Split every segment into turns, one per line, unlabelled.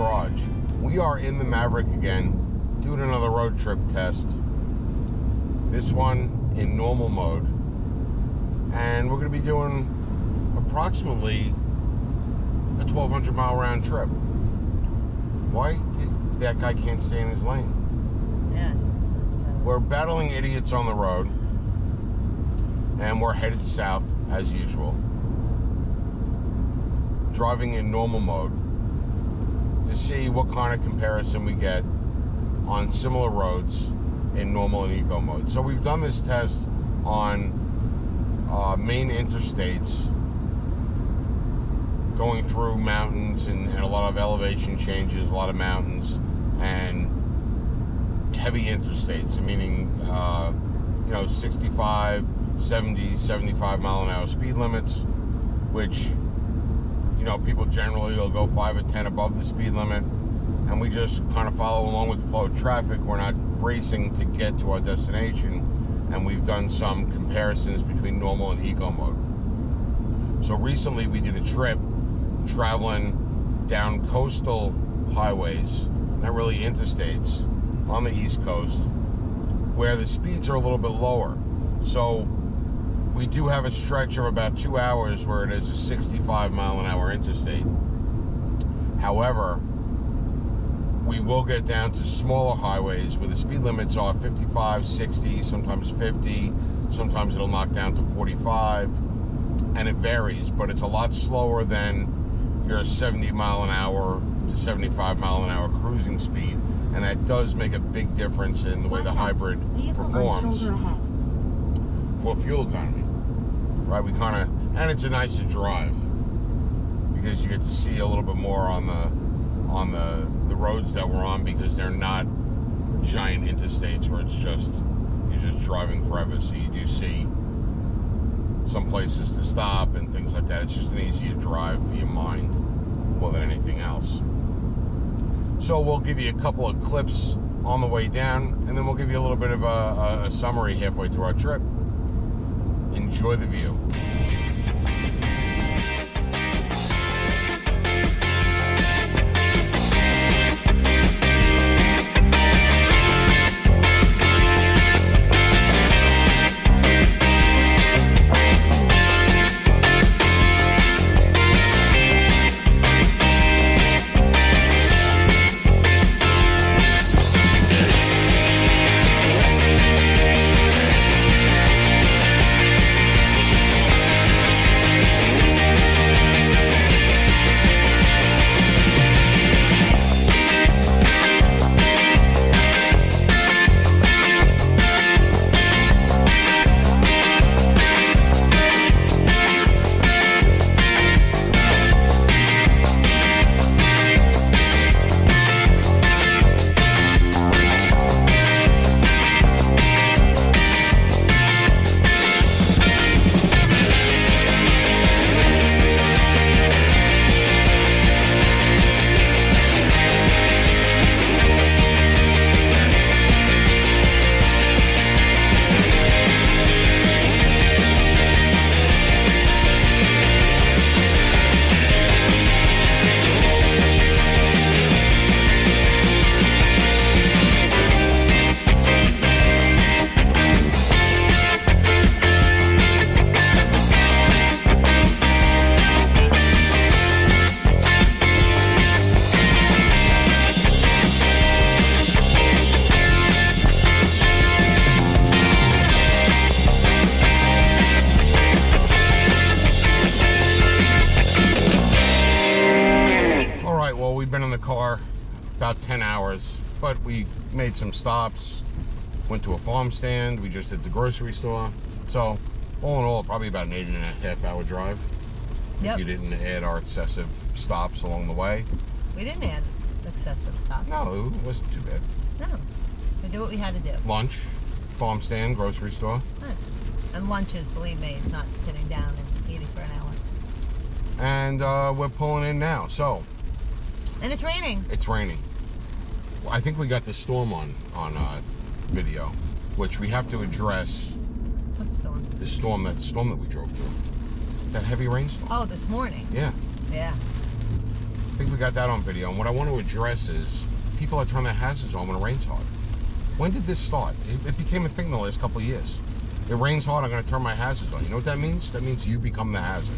garage. We are in the Maverick again, doing another road trip test. This one in normal mode. And we're going to be doing approximately a 1,200 mile round trip. Why that guy can't stay in his lane?
Yes, that's what I was.
We're battling idiots on the road. And we're headed south as usual. Driving in normal mode to see what kind of comparison we get on similar roads in normal and eco mode. So we've done this test on main interstates, going through mountains and a lot of elevation changes, a lot of mountains, and heavy interstates, meaning 65, 70, 75 mile an hour speed limits, which people generally will go 5 or 10 above the speed limit, and we just kind of follow along with the flow of traffic. We're not racing to get to our destination, and we've done some comparisons between normal and eco mode. So recently we did a trip traveling down coastal highways, not really interstates, on the East Coast, where the speeds are a little bit lower. So we do have a stretch of about 2 hours where it is a 65 mile an hour interstate. However, we will get down to smaller highways where the speed limits are 55, 60, sometimes 50, sometimes it'll knock down to 45, and it varies, but it's a lot slower than your 70 mile an hour to 75 mile an hour cruising speed, and that does make a big difference in the way the hybrid performs for fuel economy. Right, and it's a nicer drive because you get to see a little bit more on the roads that we're on, because they're not giant interstates where you're just driving forever. So you do see some places to stop and things like that. It's just an easier drive for your mind more than anything else. So we'll give you a couple of clips on the way down, and then we'll give you a little bit of a summary halfway through our trip. Enjoy the view. We've been in the car about 10 hours, but we made some stops, went to a farm stand, we just did the grocery store. So all in all, probably about an 8.5 hour drive.
Yep.
If you didn't add our excessive stops along the way.
We didn't add excessive stops.
No, it wasn't too bad.
No, we did what we had to do.
Lunch, farm stand, grocery store.
Right. And lunches, believe me, it's not sitting down and eating for an hour.
And we're pulling in now, so.
And it's raining.
It's raining. I think we got the storm on video, which we have to address.
What storm?
The storm that we drove through. That heavy rainstorm.
Oh, this morning.
Yeah.
Yeah.
think we got that on video. And what I want to address is people that turn their hazards on when it rains hard. When did this start? It became a thing the last couple of years. It rains hard, I'm going to turn my hazards on. You know what that means? That means you become the hazard.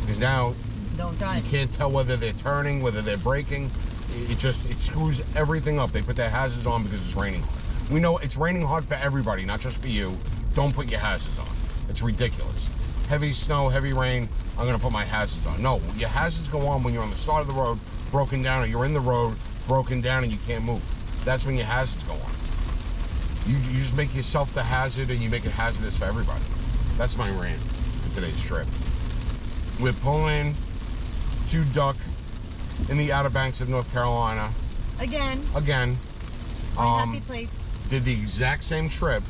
Because now
Don't drive.
you can't tell whether they're turning, whether they're braking. It screws everything up. They put their hazards on because it's raining hard. We know it's raining hard for everybody, not just for you. Don't put your hazards on. It's ridiculous. Heavy snow, heavy rain, I'm going to put my hazards on. No, your hazards go on when you're on the side of the road, broken down, or you're in the road, broken down, and you can't move. That's when your hazards go on. You just make yourself the hazard, and you make it hazardous for everybody. That's my rant for today's trip. We're pulling to duck in the Outer Banks of North Carolina.
Again.
My
happy place.
Did the exact same trip,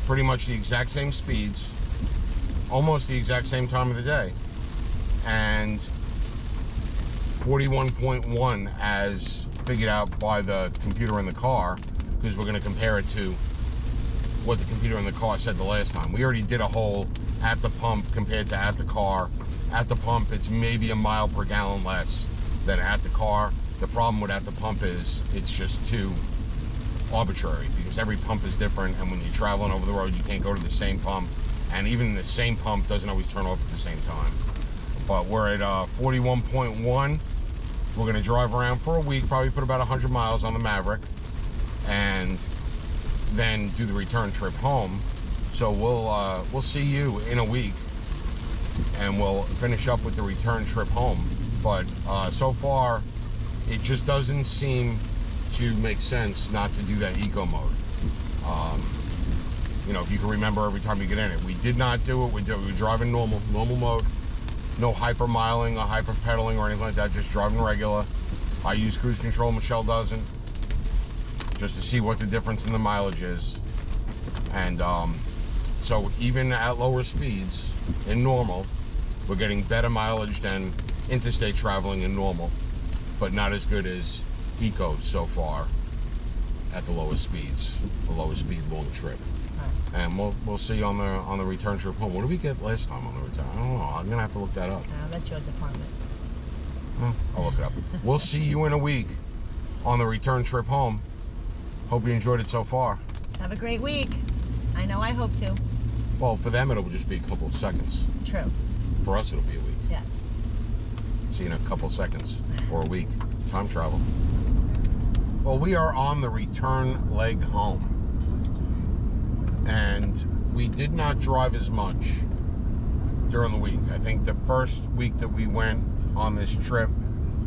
pretty much the exact same speeds, almost the exact same time of the day, and 41.1 as figured out by the computer in the car, because we're going to compare it to what the computer in the car said the last time. We already did a whole at the pump compared to at the car. At the pump, it's maybe a mile per gallon less than at the car. The problem with at the pump is it's just too arbitrary, because every pump is different, and when you're traveling over the road, you can't go to the same pump, and even the same pump doesn't always turn off at the same time. But we're at 41.1. We're going to drive around for a week, probably put about 100 miles on the Maverick, and then do the return trip home. So we'll see you in a week, and we'll finish up with the return trip home. But so far, it just doesn't seem to make sense not to do that eco mode. You know, if you can remember, every time you get in it, we did not do it. We were driving normal mode, no hyper miling or hyper pedaling or anything like that, just driving regular. I use cruise control, Michelle doesn't, just to see what the difference in the mileage is. And so even at lower speeds in normal, we're getting better mileage than interstate traveling in normal, but not as good as eco so far at the lowest speeds, the lowest speed long trip. Right. And we'll see on the return trip home. What did we get last time on the return? I don't know. I'm gonna have to look that up.
That's your department.
Well, I'll look it up. We'll see you in a week on the return trip home. Hope you enjoyed it so far.
Have a great week. I know I hope to.
Well, for them it'll just be a couple of seconds.
True.
For us it'll be a week.
Yes.
See you in a couple seconds or a week. Time travel. Well, we are on the return leg home, and we did not drive as much during the week. I think the first week that we went on this trip,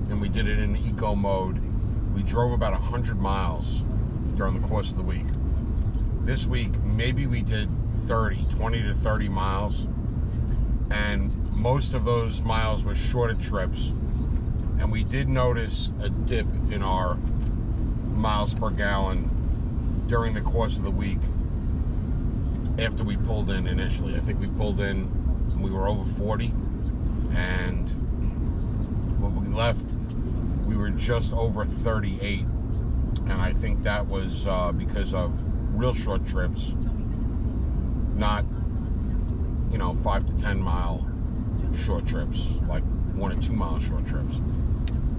and we did it in eco mode, we drove about 100 miles during the course of the week. This week, maybe we did 20 to 30 miles, and most of those miles were shorter trips, and we did notice a dip in our miles per gallon during the course of the week after we pulled in initially. I think we pulled in and we were over 40, and when we left we were just over 38, and I think that was because of real short trips, not 5 to 10 mile short trips, like 1 or 2 mile short trips.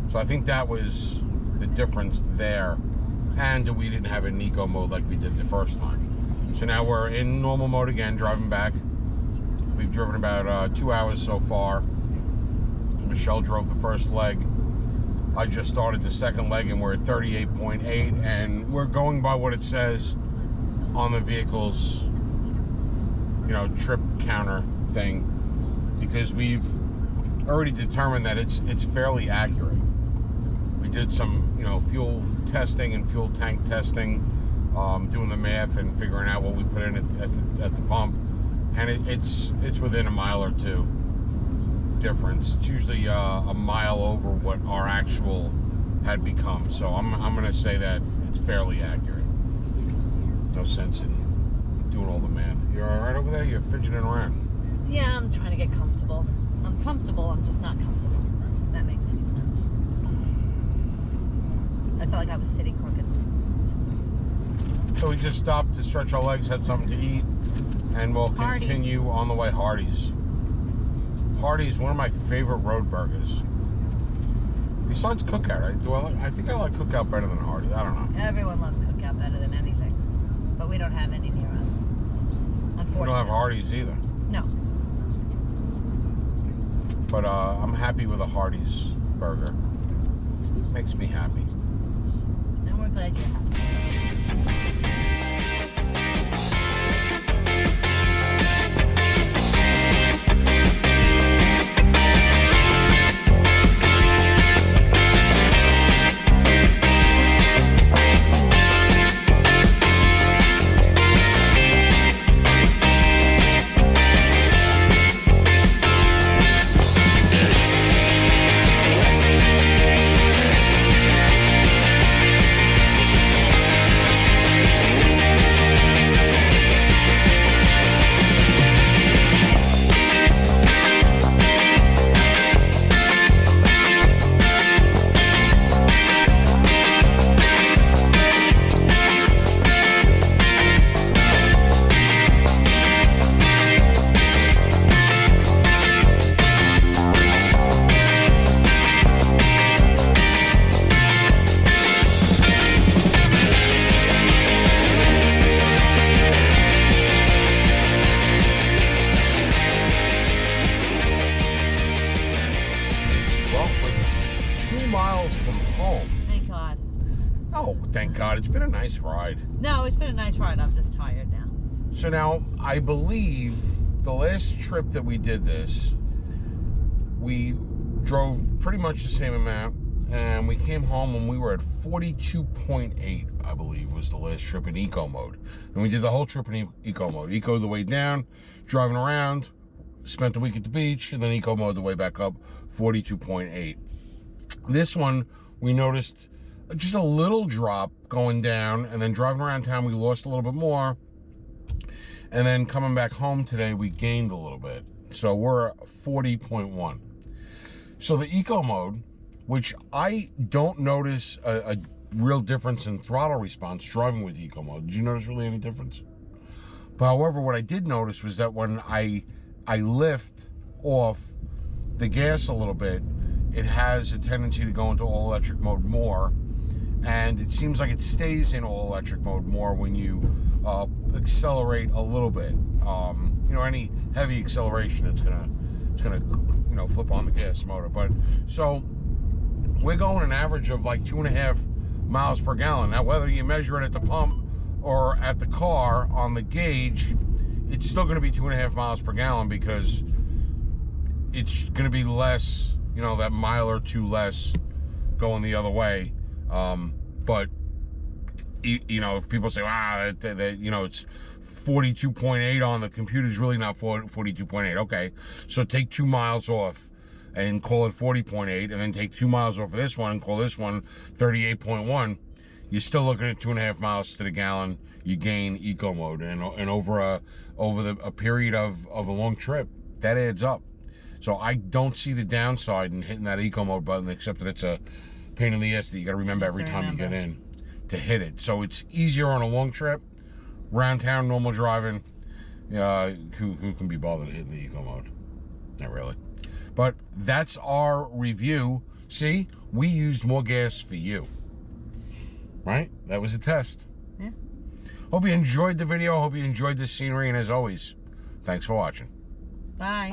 So I think that was the difference there, and we didn't have an eco mode like we did the first time. So now we're in normal mode again, driving back. We've driven about 2 hours so far. Michelle drove the first leg. I just started the second leg, and we're at 38.8, and we're going by what it says on the vehicle's trip counter thing, because we've already determined that it's fairly accurate. We did some fuel testing and fuel tank testing, doing the math and figuring out what we put in at the pump, and it's within a mile or two difference. It's usually a mile over what our actual had become, so I'm gonna say that it's fairly accurate. No sense in doing all the math. You're all right over there? You're fidgeting around.
Yeah, I'm trying to get comfortable. I'm comfortable, I'm just not comfortable. If that makes any sense. I felt like I was sitting crooked.
So we just stopped to stretch our legs, had something to eat, and we'll continue on the way. Hardee's. Hardee's, one of my favorite road burgers. Besides Cookout, I think I like Cookout better than Hardee's. I don't know.
Everyone loves Cookout better than anything. But we don't have any near us. Unfortunately.
We don't have Hardee's either.
No.
But I'm happy with a Hardee's burger. Makes me happy.
And we're glad you're happy.
Thank God. It's been a nice ride.
No, it's been a nice ride. I'm just tired now.
So now, I believe the last trip that we did this, we drove pretty much the same amount, and we came home when we were at 42.8, I believe, was the last trip in eco mode. And we did the whole trip in eco mode. Eco the way down, driving around, spent the week at the beach, and then eco mode the way back up, 42.8. This one, we noticed just a little drop going down, and then driving around town, we lost a little bit more. And then coming back home today, we gained a little bit. So we're 40.1. So the eco mode, which I don't notice a real difference in throttle response driving with eco mode. Did you notice really any difference? But however, what I did notice was that when I lift off the gas a little bit, it has a tendency to go into all electric mode more. And it seems like it stays in all electric mode more when you accelerate a little bit. You know, any heavy acceleration, it's gonna flip on the gas motor. But so we're going an average of like 2.5 miles per gallon. Now, whether you measure it at the pump or at the car on the gauge, it's still going to be 2.5 miles per gallon because it's going to be less, you know, that mile or two less going the other way. But you know, if people say, wow, that you know, it's 42.8 on the computer, is really not 42.8. Okay, so take 2 miles off and call it 40.8, and then take 2 miles off of this one and call this one 38.1. You're still looking at 2.5 miles to the gallon. You gain eco mode, and over a period of a long trip, that adds up. So I don't see the downside in hitting that eco mode button, except that it's a pain in the ass that you got to remember every time you get in to hit it. So it's easier on a long trip, round town, normal driving. Who can be bothered hitting the eco mode? Not really. But that's our review. See, we used more gas for you. Right? That was a test.
Yeah.
Hope you enjoyed the video. Hope you enjoyed the scenery. And as always, thanks for watching.
Bye.